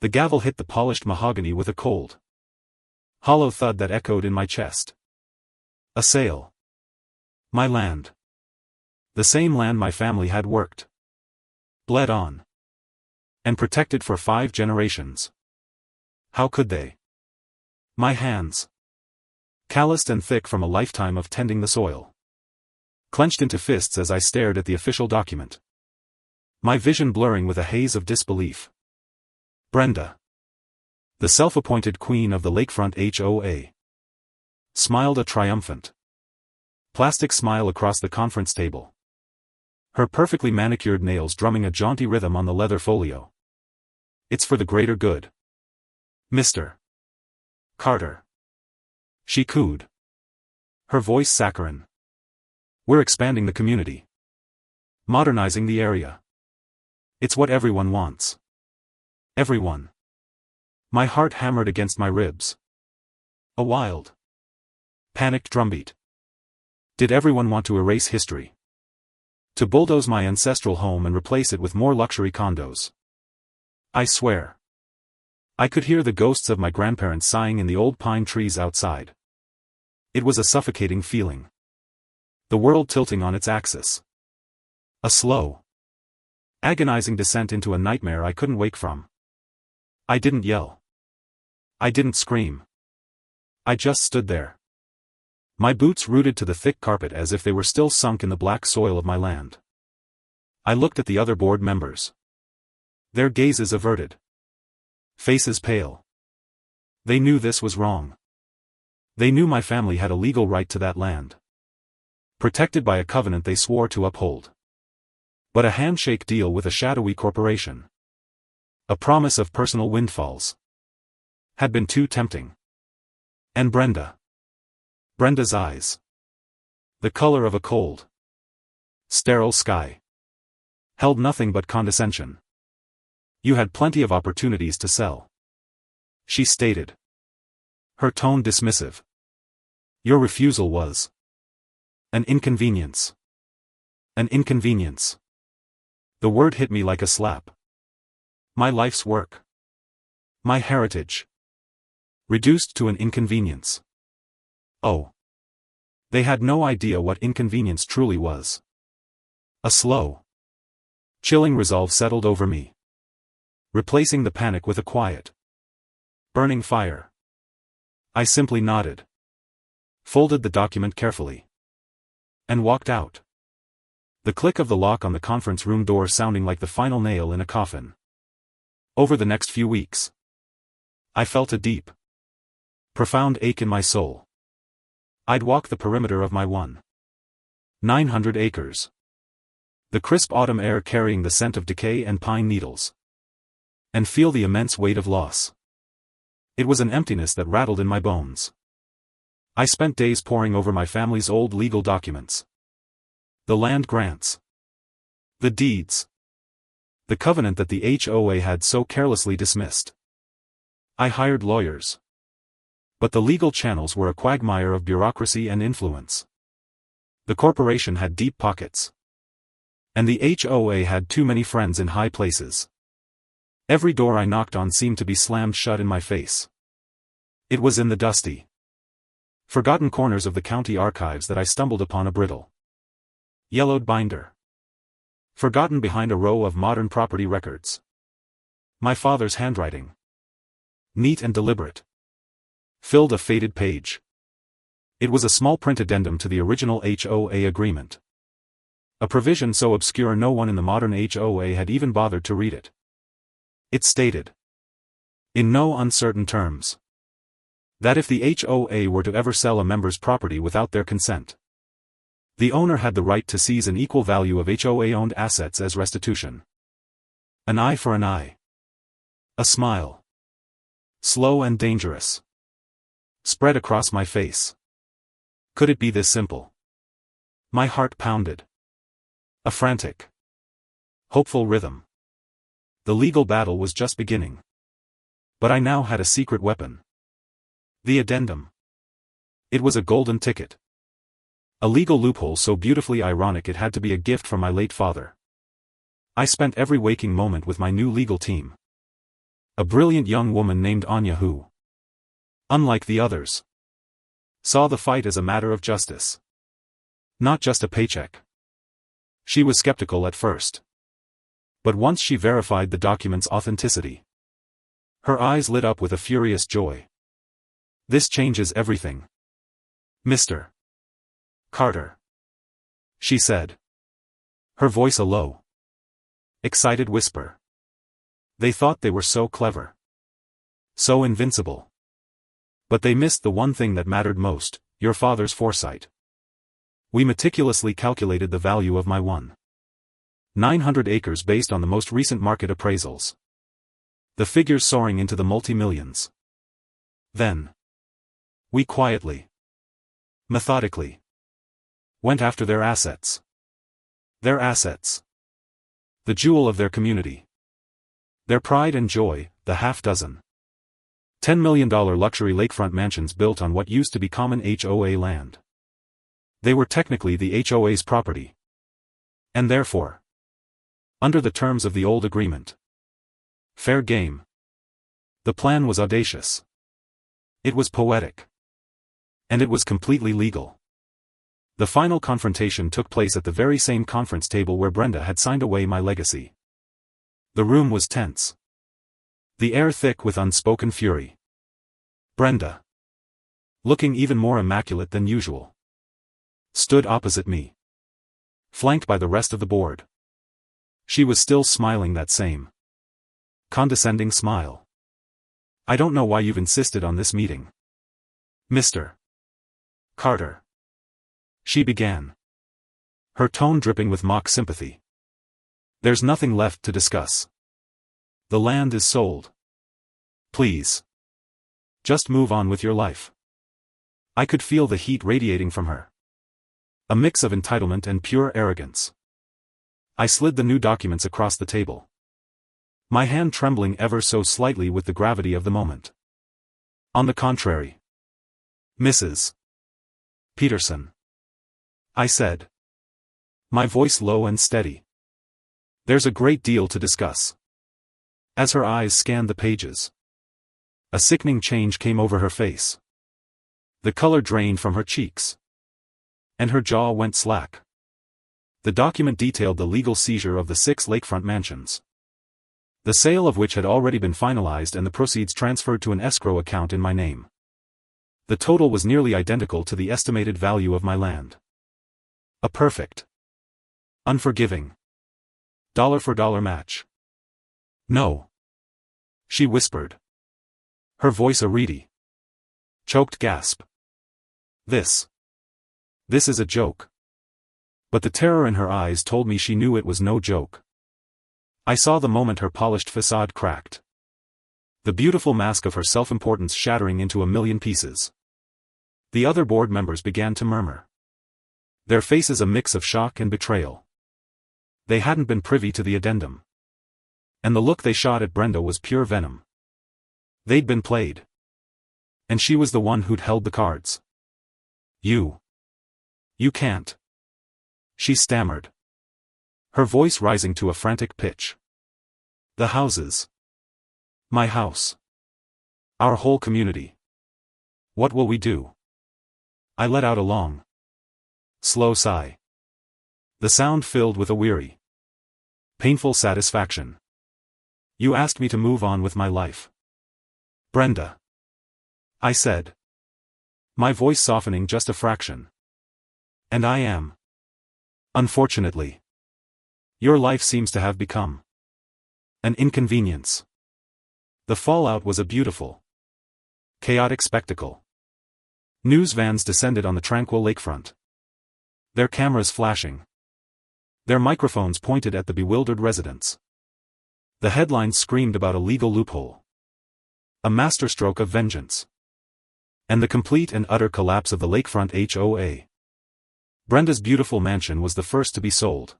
The gavel hit the polished mahogany with a cold, hollow thud that echoed in my chest. A sale. My land. The same land my family had worked, bled on, and protected for 5 generations. How could they? My hands, calloused and thick from a lifetime of tending the soil, clenched into fists as I stared at the official document, my vision blurring with a haze of disbelief. Brenda, the self-appointed queen of the Lakefront HOA, smiled a triumphant, plastic smile across the conference table, her perfectly manicured nails drumming a jaunty rhythm on the leather folio. It's for the greater good, Mr. Carter, she cooed, her voice saccharine. We're expanding the community, modernizing the area. It's what everyone wants. Everyone. My heart hammered against my ribs. A wild, panicked drumbeat. Did everyone want to erase history? To bulldoze my ancestral home and replace it with more luxury condos? I swear. I could hear the ghosts of my grandparents sighing in the old pine trees outside. It was a suffocating feeling. The world tilting on its axis. A slow, agonizing descent into a nightmare I couldn't wake from. I didn't yell. I didn't scream. I just stood there, my boots rooted to the thick carpet as if they were still sunk in the black soil of my land. I looked at the other board members. Their gazes averted, faces pale. They knew this was wrong. They knew my family had a legal right to that land, protected by a covenant they swore to uphold. But a handshake deal with a shadowy corporation, a promise of personal windfalls, had been too tempting. And Brenda's eyes, the color of a cold, sterile sky, held nothing but condescension. You had plenty of opportunities to sell, she stated, her tone dismissive. Your refusal was an inconvenience. An inconvenience. The word hit me like a slap. My life's work, my heritage, reduced to an inconvenience. Oh. They had no idea what inconvenience truly was. A slow, chilling resolve settled over me, replacing the panic with a quiet, burning fire. I simply nodded, folded the document carefully, and walked out. The click of the lock on the conference room door sounding like the final nail in a coffin. Over the next few weeks, I felt a deep, profound ache in my soul. I'd walk the perimeter of my 1,900 acres. The crisp autumn air carrying the scent of decay and pine needles, and feel the immense weight of loss. It was an emptiness that rattled in my bones. I spent days poring over my family's old legal documents. The land grants, the deeds, the covenant that the HOA had so carelessly dismissed. I hired lawyers, but the legal channels were a quagmire of bureaucracy and influence. The corporation had deep pockets, and the HOA had too many friends in high places. Every door I knocked on seemed to be slammed shut in my face. It was in the dusty, forgotten corners of the county archives that I stumbled upon a brittle, yellowed binder, forgotten behind a row of modern property records. My father's handwriting, neat and deliberate, filled a faded page. It was a small print addendum to the original HOA agreement. A provision so obscure no one in the modern HOA had even bothered to read it. It stated, in no uncertain terms, that if the HOA were to ever sell a member's property without their consent, the owner had the right to seize an equal value of HOA-owned assets as restitution. An eye for an eye. A smile, slow and dangerous, spread across my face. Could it be this simple? My heart pounded. A frantic, hopeful rhythm. The legal battle was just beginning. But I now had a secret weapon. The addendum. It was a golden ticket. A legal loophole so beautifully ironic it had to be a gift from my late father. I spent every waking moment with my new legal team, A brilliant young woman named Anya who, unlike the others, saw the fight as a matter of justice, not just a paycheck. She was skeptical at first, but once she verified the document's authenticity, her eyes lit up with a furious joy. This changes everything. Mr. Carter, she said, her voice a low, excited whisper. They thought they were so clever, so invincible. But they missed the one thing that mattered most, your father's foresight. We meticulously calculated the value of my 1,900 acres based on the most recent market appraisals, the figures soaring into the multi-millions. Then, we quietly, methodically, went after their assets. Their assets. The jewel of their community. Their pride and joy, the half-dozen $10 million luxury lakefront mansions built on what used to be common HOA land. They were technically the HOA's property. And therefore, under the terms of the old agreement, fair game. The plan was audacious. It was poetic. And it was completely legal. The final confrontation took place at the very same conference table where Brenda had signed away my legacy. The room was tense. The air thick with unspoken fury. Brenda, looking even more immaculate than usual, stood opposite me, flanked by the rest of the board. She was still smiling that same condescending smile. I don't know why you've insisted on this meeting, Mr. Carter, she began, her tone dripping with mock sympathy. There's nothing left to discuss. The land is sold. Please. Just move on with your life. I could feel the heat radiating from her. A mix of entitlement and pure arrogance. I slid the new documents across the table, my hand trembling ever so slightly with the gravity of the moment. On the contrary, Mrs. Peterson, I said, my voice low and steady. There's a great deal to discuss. As her eyes scanned the pages, a sickening change came over her face. The color drained from her cheeks, and her jaw went slack. The document detailed the legal seizure of the 6 lakefront mansions, the sale of which had already been finalized and the proceeds transferred to an escrow account in my name. The total was nearly identical to the estimated value of my land. A perfect, unforgiving, dollar-for-dollar match. No, she whispered, her voice a reedy, choked gasp. This is a joke. But the terror in her eyes told me she knew it was no joke. I saw the moment her polished facade cracked, the beautiful mask of her self-importance shattering into a million pieces. The other board members began to murmur, their faces a mix of shock and betrayal. They hadn't been privy to the addendum, and the look they shot at Brenda was pure venom. They'd been played, and she was the one who'd held the cards. You can't, she stammered, her voice rising to a frantic pitch. The houses. My house. Our whole community. What will we do? I let out a long, slow sigh. The sound filled with a weary, painful satisfaction. You asked me to move on with my life, Brenda, I said, my voice softening just a fraction. And I am. Unfortunately, your life seems to have become an inconvenience. The fallout was a beautiful, chaotic spectacle. News vans descended on the tranquil lakefront, their cameras flashing, their microphones pointed at the bewildered residents. The headlines screamed about a legal loophole, a masterstroke of vengeance, and the complete and utter collapse of the lakefront HOA. Brenda's beautiful mansion was the first to be sold,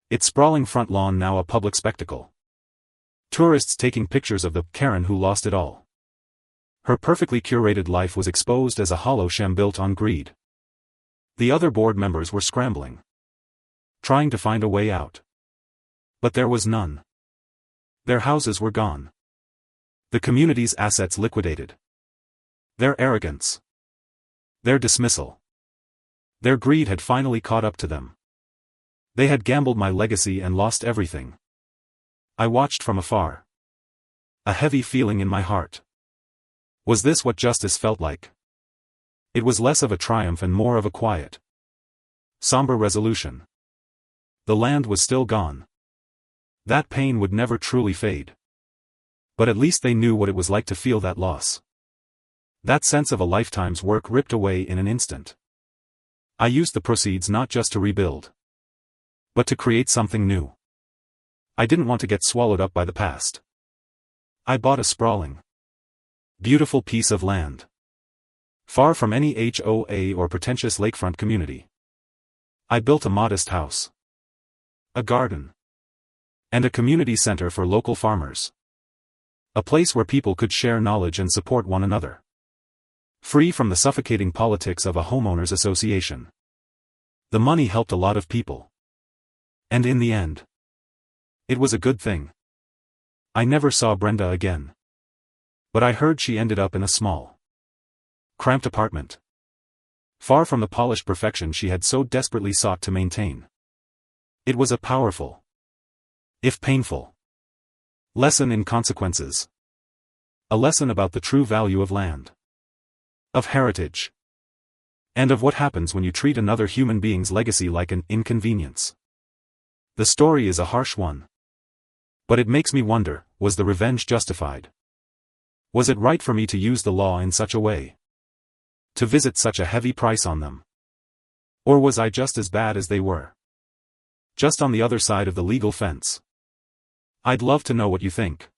its sprawling front lawn now a public spectacle. Tourists taking pictures of the Karen who lost it all. Her perfectly curated life was exposed as a hollow sham built on greed. The other board members were scrambling, trying to find a way out. But there was none. Their houses were gone. The community's assets liquidated. Their arrogance. Their dismissal. Their greed had finally caught up to them. They had gambled my legacy and lost everything. I watched from afar. A heavy feeling in my heart. Was this what justice felt like? It was less of a triumph and more of a quiet, somber resolution. The land was still gone. That pain would never truly fade. But at least they knew what it was like to feel that loss. That sense of a lifetime's work ripped away in an instant. I used the proceeds not just to rebuild, but to create something new. I didn't want to get swallowed up by the past. I bought a sprawling, beautiful piece of land, far from any HOA or pretentious lakefront community. I built a modest house, a garden, and a community center for local farmers. A place where people could share knowledge and support one another. Free from the suffocating politics of a homeowners association. The money helped a lot of people. And in the end, it was a good thing. I never saw Brenda again. But I heard she ended up in a small, cramped apartment. Far from the polished perfection she had so desperately sought to maintain. It was a powerful, if painful, lesson in consequences. A lesson about the true value of land, of heritage, and of what happens when you treat another human being's legacy like an inconvenience. The story is a harsh one. But it makes me wonder, was the revenge justified? Was it right for me to use the law in such a way? To visit such a heavy price on them? Or was I just as bad as they were? Just on the other side of the legal fence? I'd love to know what you think.